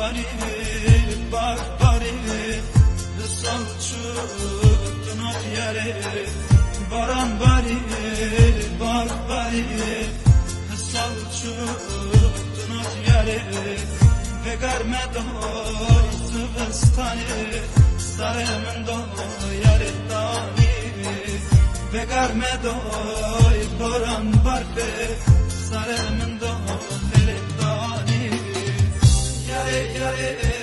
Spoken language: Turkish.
bari bak bari salçutun ot yeri baran bari bak bari salçutun ot yeri ve garmedoy sıvıstani sarımın doy yeri dani ve garmedoy boran barfe sarımın doy yeri dani yare yare